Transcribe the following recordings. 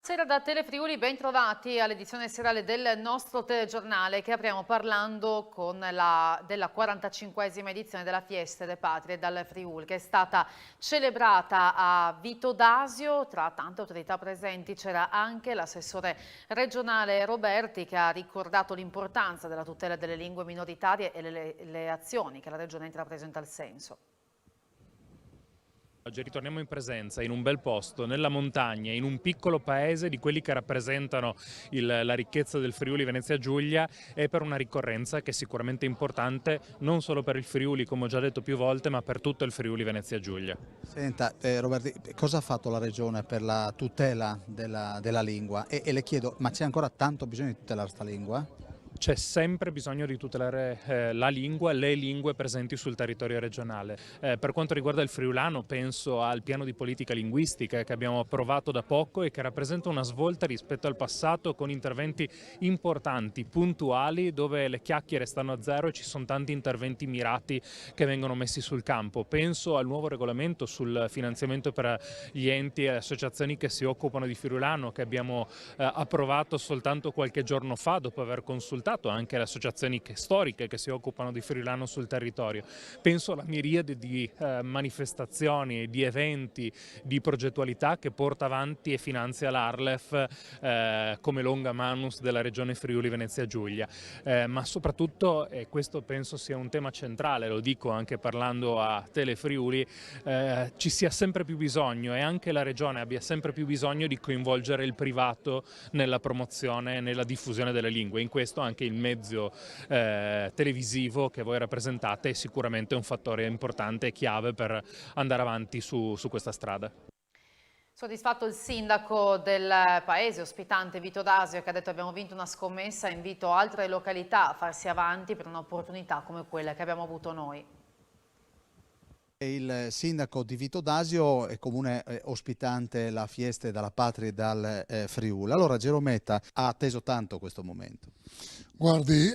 Buonasera da Telefriuli, ben trovati all'edizione serale del nostro telegiornale che apriamo parlando della 45esima edizione della Fiesta delle Patrie dal Friuli, che è stata celebrata a Vito d'Asio. Tra tante autorità presenti c'era anche l'assessore regionale Roberti, che ha ricordato l'importanza della tutela delle lingue minoritarie e le azioni che la regione ha intrapreso in tal senso. Oggi ritorniamo in presenza, in un bel posto, nella montagna, in un piccolo paese di quelli che rappresentano la ricchezza del Friuli Venezia Giulia, e per una ricorrenza che è sicuramente importante non solo per il Friuli, come ho già detto più volte, ma per tutto il Friuli Venezia Giulia. Senta, Roberti, cosa ha fatto la Regione per la tutela della lingua? E le chiedo, ma c'è ancora tanto bisogno di tutelare questa lingua? C'è sempre bisogno di tutelare la lingua, le lingue presenti sul territorio regionale. Per quanto riguarda il friulano, penso al piano di politica linguistica che abbiamo approvato da poco e che rappresenta una svolta rispetto al passato, con interventi importanti, puntuali, dove le chiacchiere stanno a zero e ci sono tanti interventi mirati che vengono messi sul campo. Penso al nuovo regolamento sul finanziamento per gli enti e associazioni che si occupano di friulano, che abbiamo approvato soltanto qualche giorno fa, dopo aver consultato anche le associazioni storiche che si occupano di friulano sul territorio. Penso alla miriade di manifestazioni, di eventi, di progettualità che porta avanti e finanzia l'Arlef come Longa Manus della regione Friuli Venezia Giulia, ma soprattutto, e questo penso sia un tema centrale, lo dico anche parlando a Telefriuli, ci sia sempre più bisogno, e anche la regione abbia sempre più bisogno di coinvolgere il privato nella promozione e nella diffusione delle lingue. In questo anche il mezzo televisivo che voi rappresentate è sicuramente un fattore importante e chiave per andare avanti su questa strada. Soddisfatto il sindaco del paese ospitante Vito d'Asio, che ha detto: abbiamo vinto una scommessa, invito altre località a farsi avanti per un'opportunità come quella che abbiamo avuto noi. Il sindaco di Vito d'Asio è comune ospitante la Fiesta della Patria dal Friuli. Allora Gerometta ha atteso tanto questo momento. Guardi,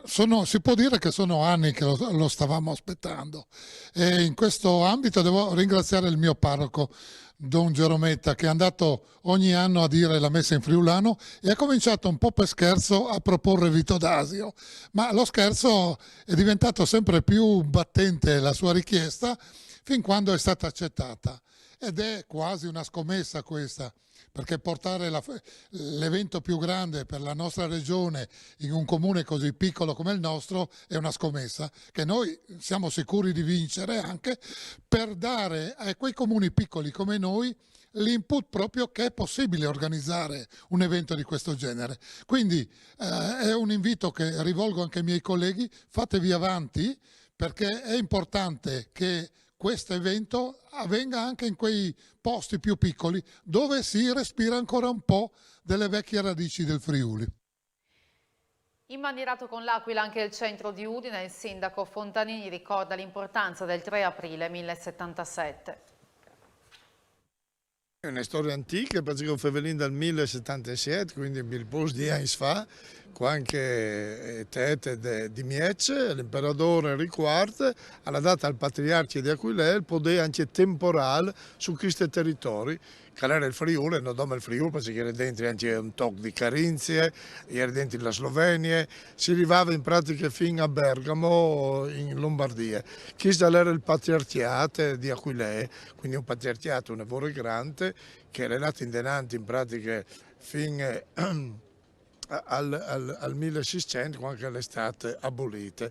si può dire che sono anni che lo stavamo aspettando, e in questo ambito devo ringraziare il mio parroco, Don Gerometta, che è andato ogni anno a dire la messa in friulano e ha cominciato un po' per scherzo a proporre Vito d'Asio, ma lo scherzo è diventato sempre più battente, la sua richiesta, fin quando è stata accettata. Ed è quasi una scommessa questa, perché portare l'evento più grande per la nostra regione in un comune così piccolo come il nostro è una scommessa che noi siamo sicuri di vincere, anche per dare a quei comuni piccoli come noi l'input proprio che è possibile organizzare un evento di questo genere. Quindi è un invito che rivolgo anche ai miei colleghi: fatevi avanti, perché è importante che questo evento avvenga anche in quei posti più piccoli dove si respira ancora un po' delle vecchie radici del Friuli. Imbandierato con l'Aquila anche il centro di Udine, il sindaco Fontanini ricorda l'importanza del 3 aprile 1077. È una storia antica, perché Fevelin dal 1077, quindi il posto di anni fa, quando tete di Miece, l'imperatore Enrico IV ha dato al patriarca di Aquilea il potere anche temporale su questi territori, che era il Friuli, non dove il Friuli, perché era dentro anche un tocco di Carinzie, era dentro la Slovenia, si arrivava in pratica fino a Bergamo, in Lombardia. Questo era il patriarcato di Aquilea, quindi un patriarcato, un lavoro grande, che era nato in denanti in pratica fino al 1600, quando è stata abolita.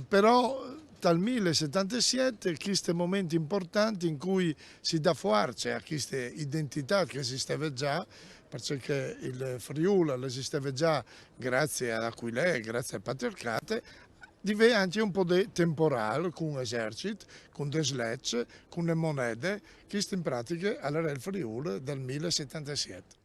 Però dal 1077 questi momenti importanti in cui si dà forza a queste identità che esisteva già, perché il Friuli esisteva già grazie ad Aquilea, grazie al patriarcato, diventa anche un po' di temporale, con un esercito, con delle slecce, con le monete, che in pratica era il Friuli dal 1077.